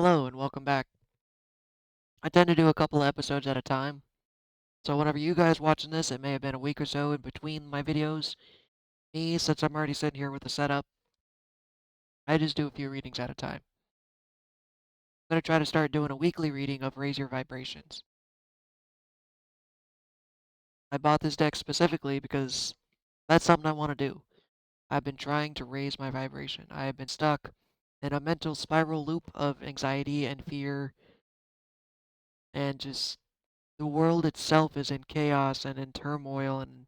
Hello and welcome back. I tend to do a couple of episodes at a time, so whenever you guys watching this, it may have been a week or so in between my videos. Me, since I'm already sitting here with the setup, I just do a few readings at a time. I'm going to try to start doing a weekly reading of Raise Your Vibrations. I bought this deck specifically because that's something I want to do. I've been trying to raise my vibration. I have been stuck in a mental spiral loop of anxiety and fear, and just the world itself is in chaos and in turmoil and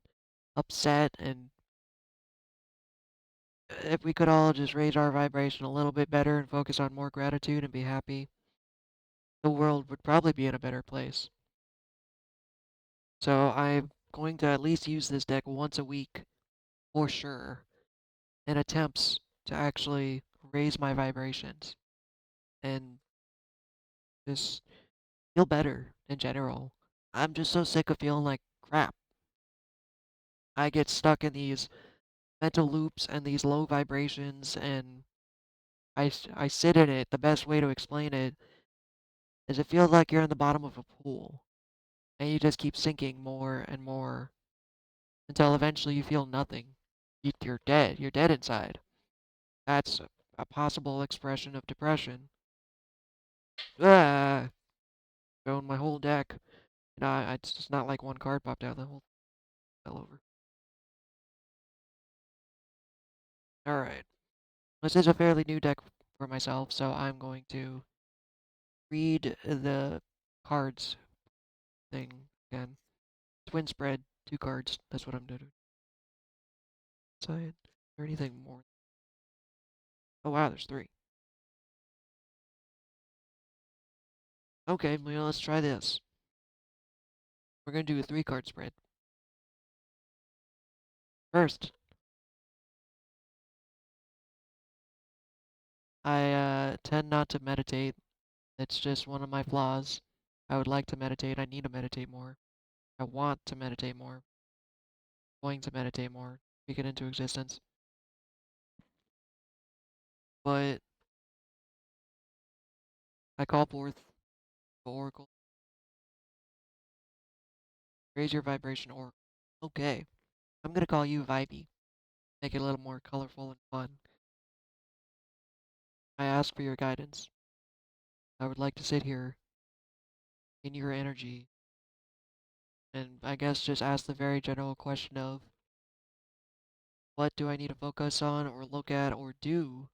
upset, and if we could all just raise our vibration a little bit better and focus on more gratitude and be happy, the world would probably be in a better place. So I'm going to at least use this deck once a week for sure in attempts to actually raise my vibrations and just feel better in general. I'm just so sick of feeling like crap. I get stuck in these mental loops and these low vibrations, and I sit in it. The best way to explain it is it feels like you're in the bottom of a pool and you just keep sinking more and more until eventually you feel nothing. You're dead. You're dead inside. That's a possible expression of depression. Ah, showing my whole deck. It's just not like one card popped out. The whole fell over. All right. This is a fairly new deck for myself, so I'm going to read the cards thing again. Twin spread, 2 cards. That's what I'm doing. Side. Is there anything more? Oh wow, there's 3. Okay, well, let's try this. We're going to do a 3-card spread. First, I tend not to meditate. It's just one of my flaws. I would like to meditate. I need to meditate more. I want to meditate more. Going to meditate more. Speak it into existence. But I call forth the Oracle. Raise your vibration Oracle. Okay. I'm going to call you Vibey. Make it a little more colorful and fun. I ask for your guidance. I would like to sit here in your energy and I guess just ask the very general question of what do I need to focus on or look at or do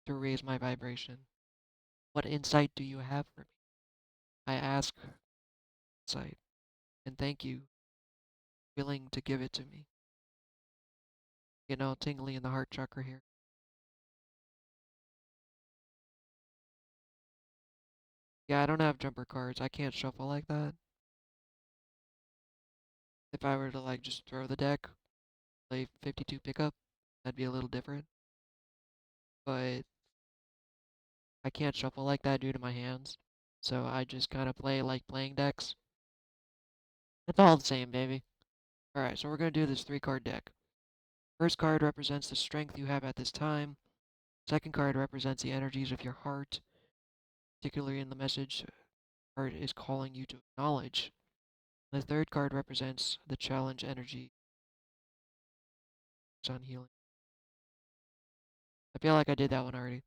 to raise my vibration? What insight do you have for me? I ask insight and thank you, willing to give it to me. Tingly in the heart chakra here. Yeah, I don't have jumper cards. I can't shuffle like that. If I were to like just throw the deck, play 52 pickup, that'd be a little different. But I can't shuffle like that due to my hands. So I just kind of play like playing decks. It's all the same, baby. Alright, so we're going to do this 3-card deck. First card represents the strength you have at this time. Second card represents the energies of your heart, particularly in the message heart is calling you to acknowledge. The third card represents the challenge energy on healing. I feel like I did that one already.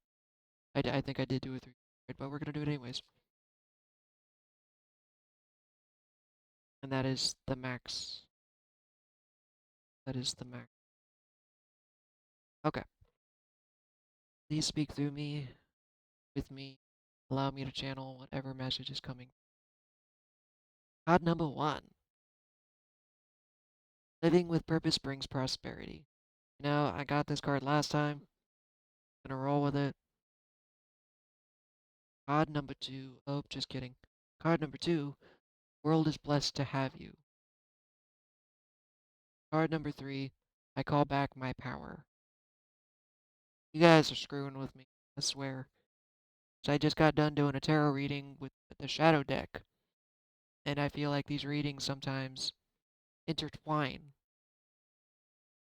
I think I did do a 3 card, but we're going to do it anyways. And that is the max. That is the max. Okay. Please speak through me, with me. Allow me to channel whatever message is coming. Card number 1. Living with purpose brings prosperity. I got this card last time. Gonna roll with it. Card number 2. Oh, just kidding. Card number 2. World is blessed to have you. Card number 3. I call back my power. You guys are screwing with me. I swear. So I just got done doing a tarot reading with the shadow deck. And I feel like these readings sometimes intertwine.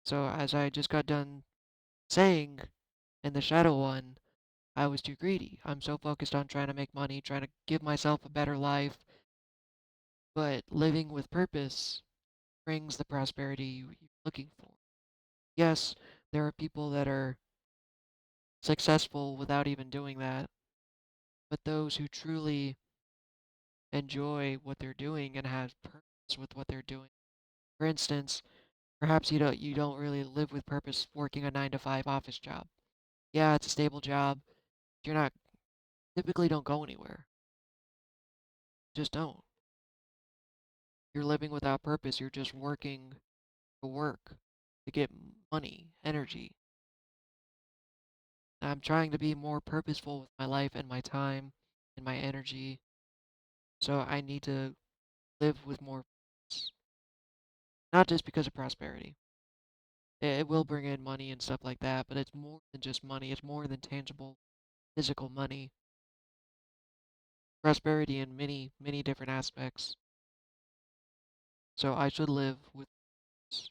So as I just got done saying in the shadow one, I was too greedy. I'm so focused on trying to make money, trying to give myself a better life, but living with purpose brings the prosperity you're looking for. Yes, there are people that are successful without even doing that, but those who truly enjoy what they're doing and have purpose with what they're doing. For instance, perhaps you don't really live with purpose working a 9 to 5 office job. Yeah, it's a stable job. You're not typically don't go anywhere. Just don't. You're living without purpose. You're just working to work to get money, energy. I'm trying to be more purposeful with my life and my time and my energy. So I need to live with more purpose. Not just because of prosperity. It will bring in money and stuff like that, but it's more than just money. It's more than tangible, physical money. Prosperity in many, many different aspects. So I should live with this.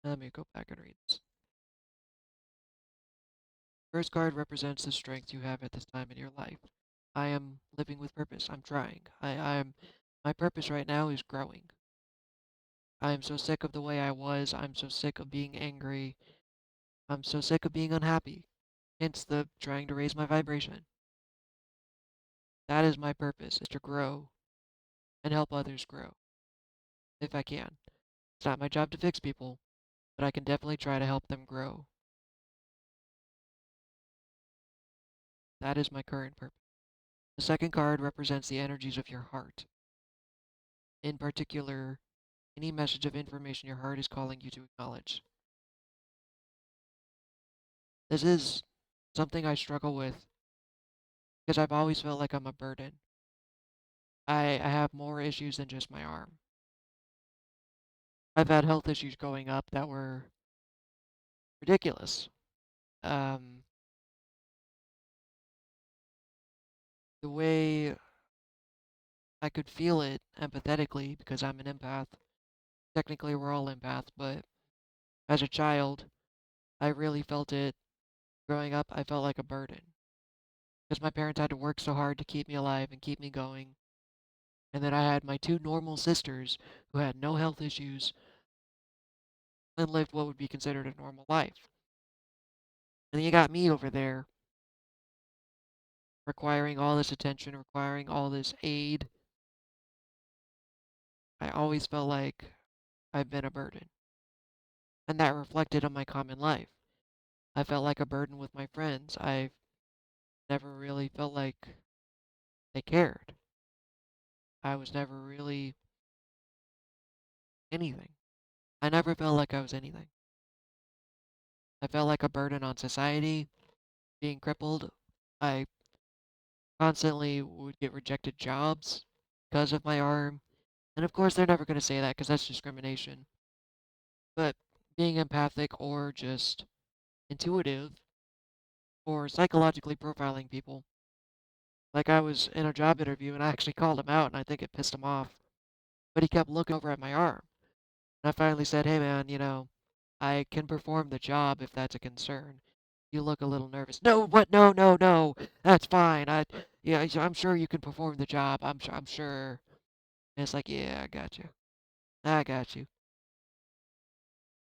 Let me go back and read this. First card represents the strength you have at this time in your life. I am living with purpose. I'm trying. My purpose right now is growing. I am so sick of the way I was. I'm so sick of being angry. I'm so sick of being unhappy. Hence the trying to raise my vibration. That is my purpose, is to grow and help others grow, if I can. It's not my job to fix people, but I can definitely try to help them grow. That is my current purpose. The second card represents the energies of your heart. In particular, any message of information your heart is calling you to acknowledge. This is something I struggle with because I've always felt like I'm a burden. I have more issues than just my arm. I've had health issues growing up that were ridiculous. Um, the way I could feel it empathetically because I'm an empath. Technically, we're all empaths, but as a child, I really felt it. Growing up, I felt like a burden because my parents had to work so hard to keep me alive and keep me going. And then I had my two normal sisters who had no health issues and lived what would be considered a normal life. And then you got me over there requiring all this attention, requiring all this aid. I always felt like I've been a burden. And that reflected on my common life. I felt like a burden with my friends. I never really felt like they cared. I was never really anything. I never felt like I was anything. I felt like a burden on society, being crippled. I constantly would get rejected jobs because of my arm. And of course, they're never going to say that because that's discrimination. But being empathic or just intuitive or psychologically profiling people, like I was in a job interview and I actually called him out and I think it pissed him off. But he kept looking over at my arm. And I finally said, hey man, I can perform the job if that's a concern. You look a little nervous. No, what? No, no, no. That's fine. Yeah, I'm sure you can perform the job. I'm sure. And it's like, yeah, I got you. I got you.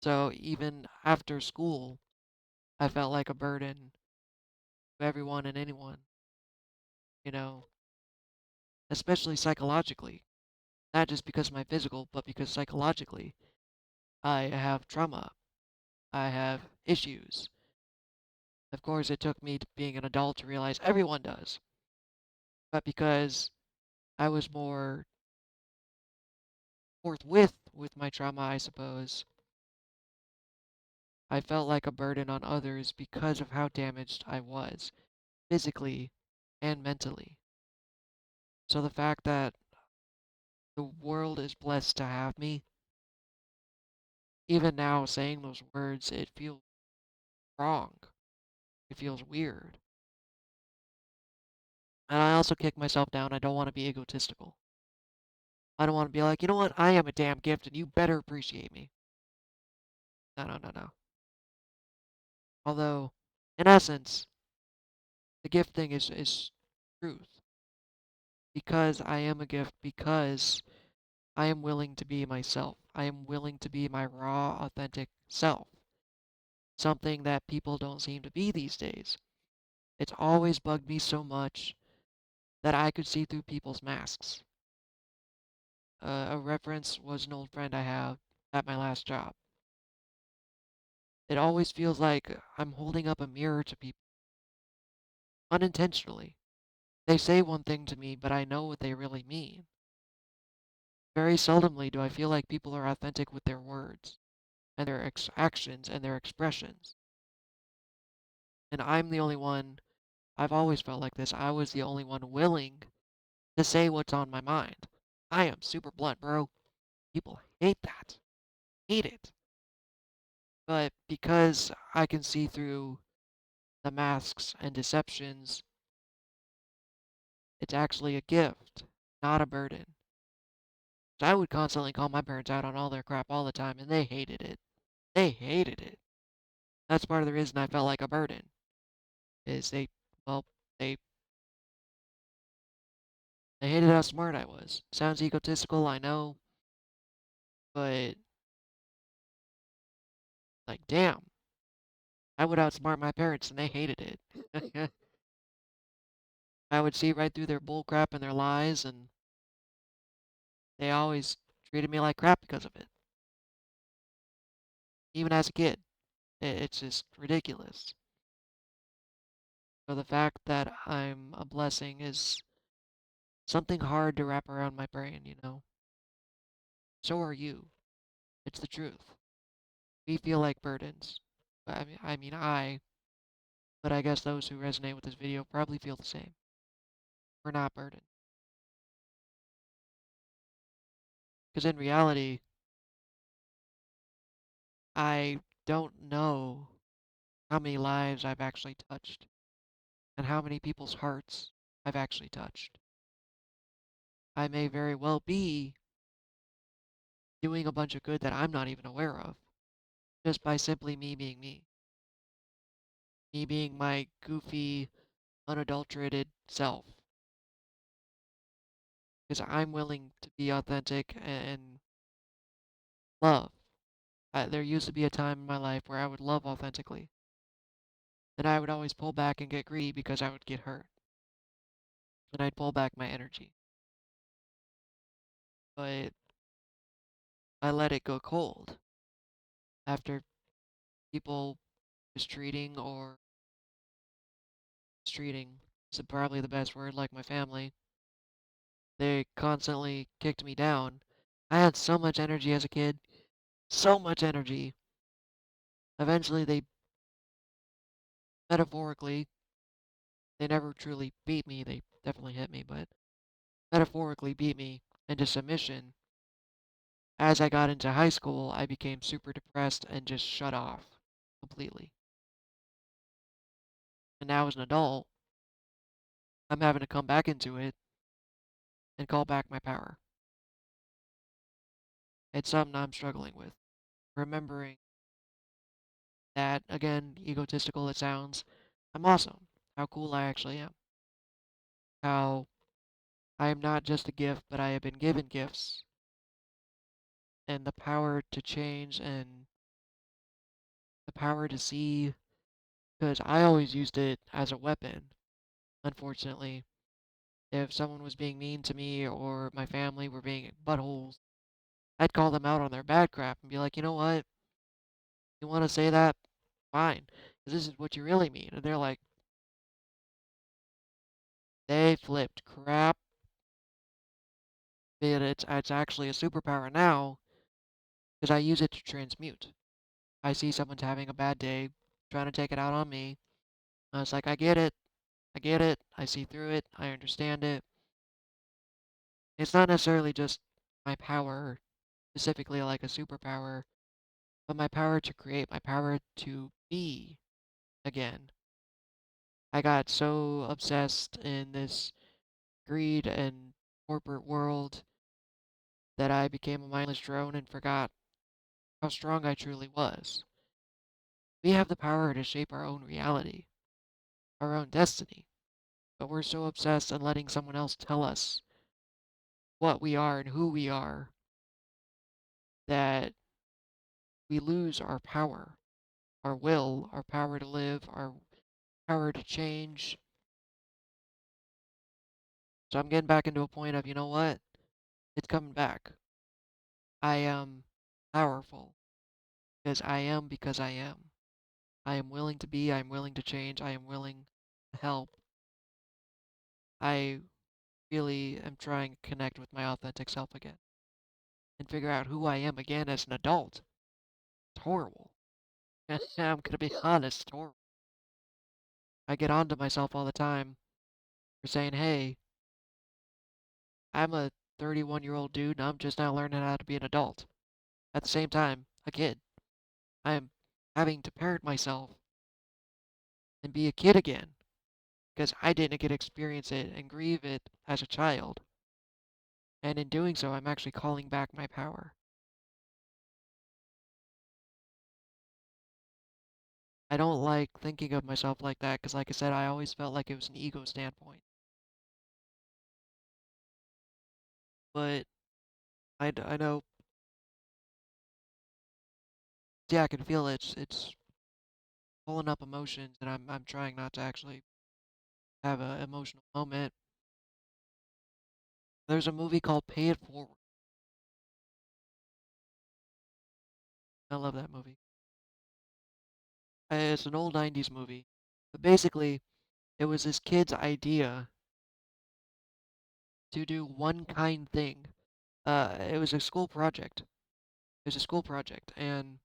So even after school, I felt like a burden to everyone and anyone, you know, especially psychologically. Not just because of my physical, but because psychologically, I have trauma. I have issues. Of course, it took me to being an adult to realize everyone does. But because I was more forthwith with my trauma, I suppose, I felt like a burden on others because of how damaged I was, physically and mentally. So the fact that the world is blessed to have me, even now saying those words, it feels wrong. It feels weird. And I also kick myself down. I don't want to be egotistical. I don't want to be like, you know what? I am a damn gift and you better appreciate me. No, no, no, no. Although In essence, the gift thing is truth. Because I am a gift, because I am willing to be myself. I am willing to be my raw, authentic self. Something that people don't seem to be these days. It's always bugged me so much that I could see through people's masks. A reference was an old friend I have at my last job. It always feels like I'm holding up a mirror to people unintentionally. They say one thing to me, but I know what they really mean. Very seldomly do I feel like people are authentic with their words and their actions and their expressions. And I'm the only one, I've always felt like this. I was the only one willing to say what's on my mind. I am super blunt, bro. People hate that. Hate it. But because I can see through the masks and deceptions, it's actually a gift, not a burden. So I would constantly call my parents out on all their crap all the time, and they hated it. They hated it. That's part of the reason I felt like a burden. Is well, they they hated how smart I was. Sounds egotistical, I know, but like, damn, I would outsmart my parents, and they hated it. I would see right through their bull crap and their lies, and they always treated me like crap because of it. Even as a kid, it's just ridiculous. So the fact that I'm a blessing is something hard to wrap around my brain, you know? So are you. It's the truth. We feel like burdens. I, but I guess those who resonate with this video probably feel the same. We're not burdened. Because in reality, I don't know how many lives I've actually touched and how many people's hearts I've actually touched. I may very well be doing a bunch of good that I'm not even aware of just by simply me being me. Me being my goofy, unadulterated self. Because I'm willing to be authentic and love. There used to be a time in my life where I would love authentically. Then I would always pull back and get greedy because I would get hurt. And I'd pull back my energy. But I let it go cold after people mistreating or mistreating is probably the best word, like my family. They constantly kicked me down. I had so much energy as a kid, so much energy. Eventually, they metaphorically, they never truly beat me. They definitely hit me, but metaphorically beat me into submission. As I got into high school, I became super depressed and just shut off completely. And now as an adult, I'm having to come back into it and call back my power. It's something I'm struggling with. Remembering that, again, egotistical it sounds, I'm awesome. How cool I actually am. How I am not just a gift, but I have been given gifts and the power to change and the power to see. Because I always used it as a weapon, unfortunately. If someone was being mean to me or my family were being buttholes, I'd call them out on their bad crap and be like, you know what? You want to say that? Fine. Because this is what you really mean. And they're like, they flipped crap. And it's actually a superpower now because I use it to transmute. I see someone's having a bad day, trying to take it out on me. I was like, I get it. I get it. I see through it. I understand it. It's not necessarily just my power, specifically like a superpower, but my power to create, my power to be again. I got so obsessed in this greed and corporate world that I became a mindless drone and forgot how strong I truly was. We have the power to shape our own reality, our own destiny, but we're so obsessed on letting someone else tell us what we are and who we are that we lose our power, our will, our power to live, our power to change. So I'm getting back into a point of, you know what? It's coming back. I am powerful because I am. I am willing to be, I am willing to change, I am willing to help. I really am trying to connect with my authentic self again and figure out who I am again as an adult. It's horrible. I'm gonna be honest, it's horrible. I get onto myself all the time for saying, hey, I'm a 31-year-old dude and I'm just now learning how to be an adult. At the same time, a kid. I am having to parent myself and be a kid again because I didn't get to experience it and grieve it as a child. And in doing so, I'm actually calling back my power. I don't like thinking of myself like that because, like I said, I always felt like it was an ego standpoint. But I know, yeah, I can feel it. It's pulling up emotions, and I'm trying not to actually have an emotional moment. There's a movie called Pay It Forward. I love that movie. It's an old 90s movie. But basically, it was this kid's idea to do one kind thing. It was a school project. It was a school project, and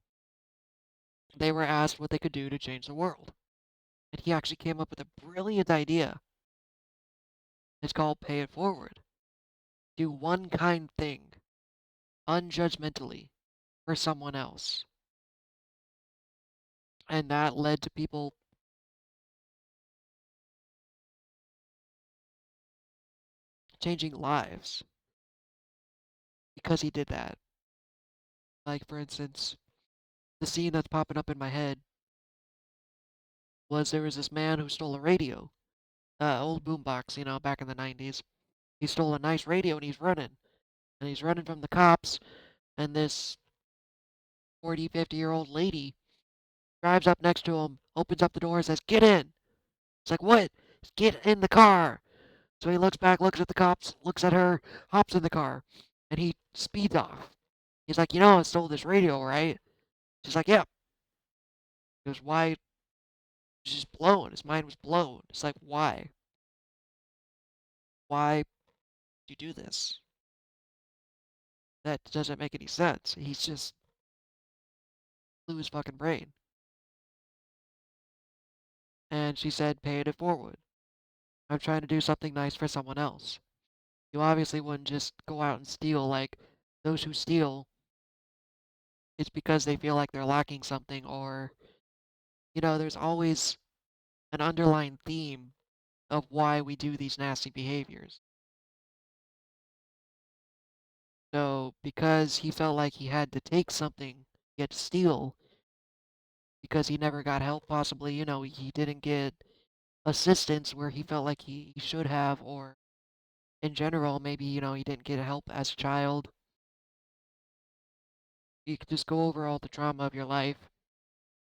they were asked what they could do to change the world. And he actually came up with a brilliant idea. It's called Pay It Forward. Do one kind thing, unjudgmentally, for someone else. And that led to people changing lives because he did that. Like, for instance, the scene that's popping up in my head was there was this man who stole a radio, old boombox, back in the 90s. He stole a nice radio and he's running. And he's running from the cops, and this 40, 50-year-old lady drives up next to him, opens up the door, and says, "Get in." It's like, "What?" "Get in the car." So he looks back, looks at the cops, looks at her, hops in the car, and he speeds off. He's like, I stole this radio, right? She's like, "Yep." He goes, "Why?" He's just blown. His mind was blown. It's like, why? Why did you do this? That doesn't make any sense. He's just blew his fucking brain. And she said, "Pay it forward. I'm trying to do something nice for someone else." You obviously wouldn't just go out and steal. Like, those who steal, it's because they feel like they're lacking something, or, there's always an underlying theme of why we do these nasty behaviors. So, because he felt like he had to take something, he had to steal, because he never got help, possibly, he didn't get assistance where he felt like he should have, or in general, maybe, he didn't get help as a child. You could just go over all the trauma of your life,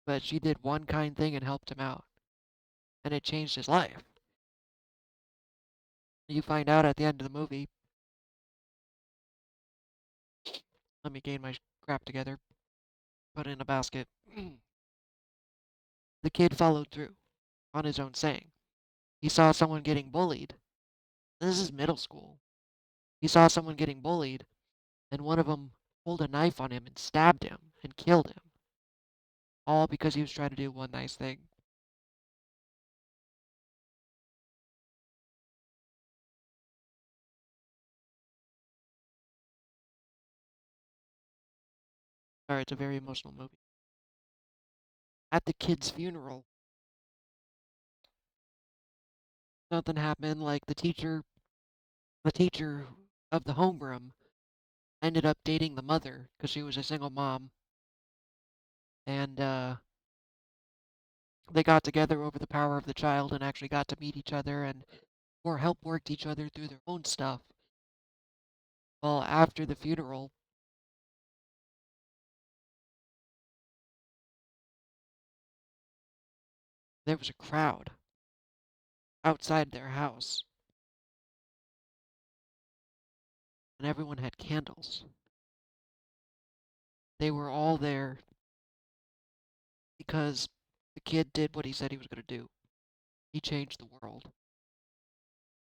but she did one kind thing and helped him out, and it changed his life. You find out at the end of the movie. Let me gain my crap together, put it in a basket. The kid followed through on his own saying. He saw someone getting bullied. This is middle school. He saw someone getting bullied, and one of them pulled a knife on him and stabbed him and killed him, all because he was trying to do one nice thing. Sorry, it's a very emotional movie. At the kid's funeral, something happened. Like the teacher of the homeroom ended up dating the mother because she was a single mom, and they got together over the power of the child and actually got to meet each other and or help worked each other through their own stuff. Well, after the funeral, there was a crowd outside their house, and everyone had candles. They were all there because the kid did what he said he was going to do. He changed the world.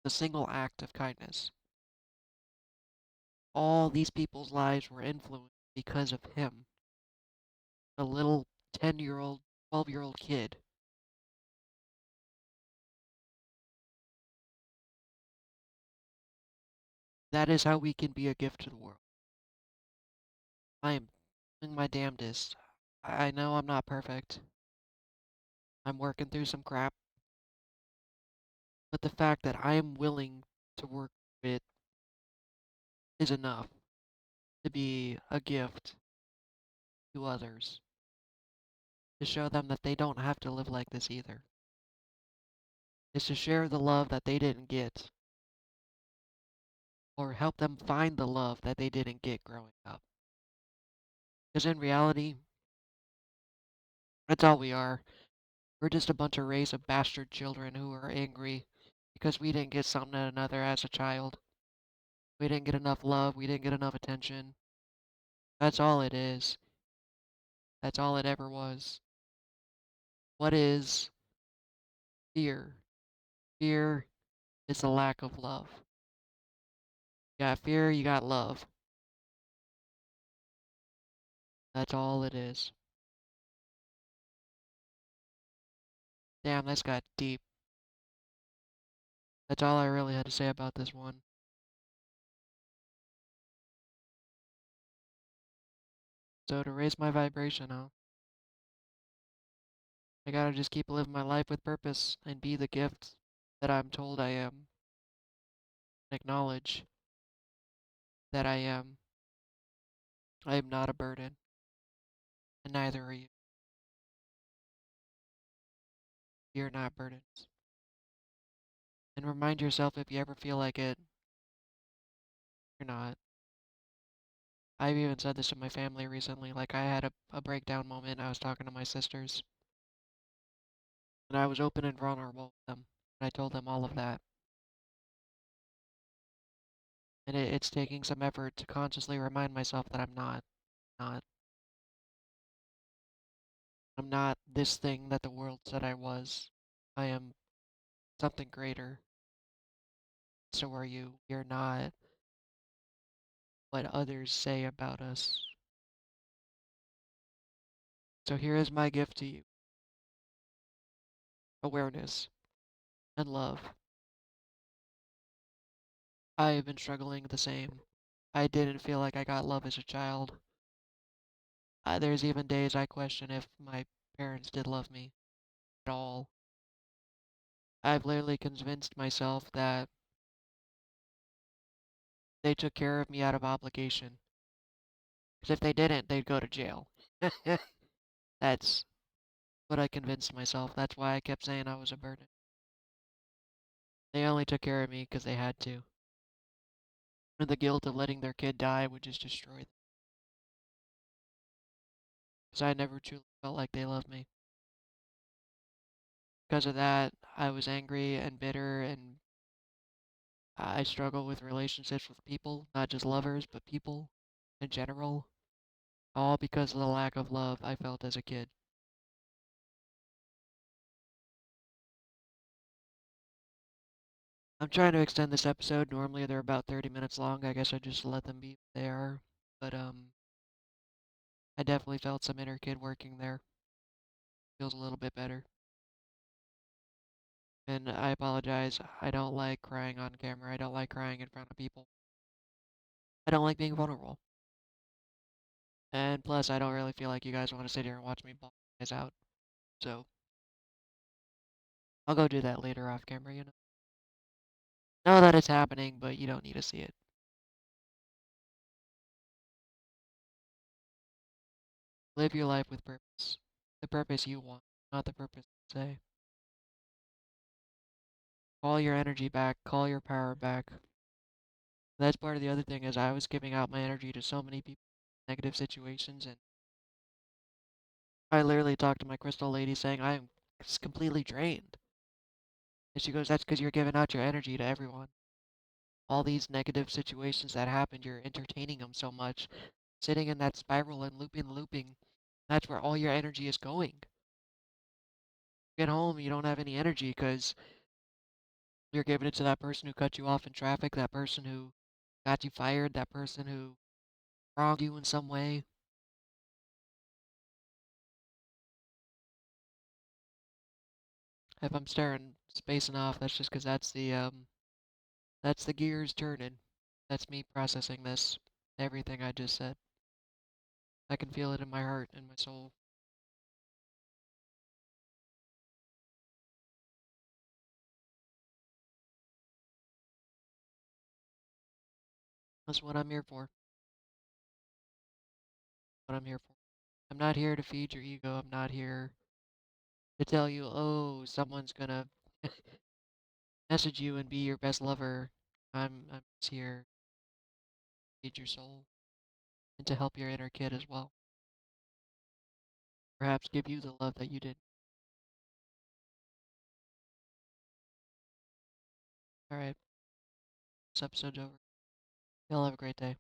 The single act of kindness. All these people's lives were influenced because of him. A little 10-year-old, 12-year-old kid. That is how we can be a gift to the world. I am doing my damnedest. I know I'm not perfect. I'm working through some crap. But the fact that I am willing to work with it is enough to be a gift to others. To show them that they don't have to live like this either. Is to share the love that they didn't get. Or help them find the love that they didn't get growing up. Because in reality, that's all we are. We're just a bunch of race of bastard children who are angry because we didn't get something or another as a child. We didn't get enough love. We didn't get enough attention. That's all it is. That's all it ever was. What is fear? Fear is the lack of love. You got fear, you got love. That's all it is. Damn, that's got deep. That's all I really had to say about this one. So to raise my vibration, huh? I gotta just keep living my life with purpose and be the gift that I'm told I am. Acknowledge that I am. I am not a burden, and neither are you. You're not burdens. And remind yourself if you ever feel like it, you're not. I've even said this to my family recently. Like, I had a breakdown moment. I was talking to my sisters, and I was open and vulnerable with them. And I told them all of that. And it's taking some effort to consciously remind myself that not. I'm not this thing that the world said I was. I am something greater. So are you. You're not what others say about us. So here is my gift to you. Awareness and love. I have been struggling the same. I didn't feel like I got love as a child. There's even days I question if my parents did love me at all. I've literally convinced myself that they took care of me out of obligation. Because if they didn't, they'd go to jail. That's what I convinced myself. That's why I kept saying I was a burden. They only took care of me because they had to. And the guilt of letting their kid die would just destroy them. Because I never truly felt like they loved me. Because of that, I was angry and bitter, and I struggle with relationships with people, not just lovers, but people in general, all because of the lack of love I felt as a kid. I'm trying to extend this episode. Normally they're about 30 minutes long. I guess I just let them be what they are. But I definitely felt some inner kid working there. Feels a little bit better. And I apologize. I don't like crying on camera. I don't like crying in front of people. I don't like being vulnerable. And plus, I don't really feel like you guys want to sit here and watch me bawl you guys out. So I'll go do that later off camera, you know. Know that it's happening, but you don't need to see it. Live your life with purpose. The purpose you want, not the purpose say. Call your energy back, call your power back. That's part of the other thing is I was giving out my energy to so many people in negative situations, and I literally talked to my crystal lady saying I'm just completely drained. And she goes, that's because you're giving out your energy to everyone. All these negative situations that happened, you're entertaining them so much, sitting in that spiral and looping. That's where all your energy is going. Get home, you don't have any energy because you're giving it to that person who cut you off in traffic, that person who got you fired, that person who wronged you in some way. If I'm staring, spacing off, that's just because that's the gears turning. That's me processing this, everything I just said. I can feel it in my heart and my soul. That's what I'm here for. What I'm here for. I'm not here to feed your ego. I'm not here to tell you, oh, someone's gonna message you and be your best lover. I'm just here to feed your soul and to help your inner kid as well. Perhaps give you the love that you did. All right, this episode's over. Y'all have a great day.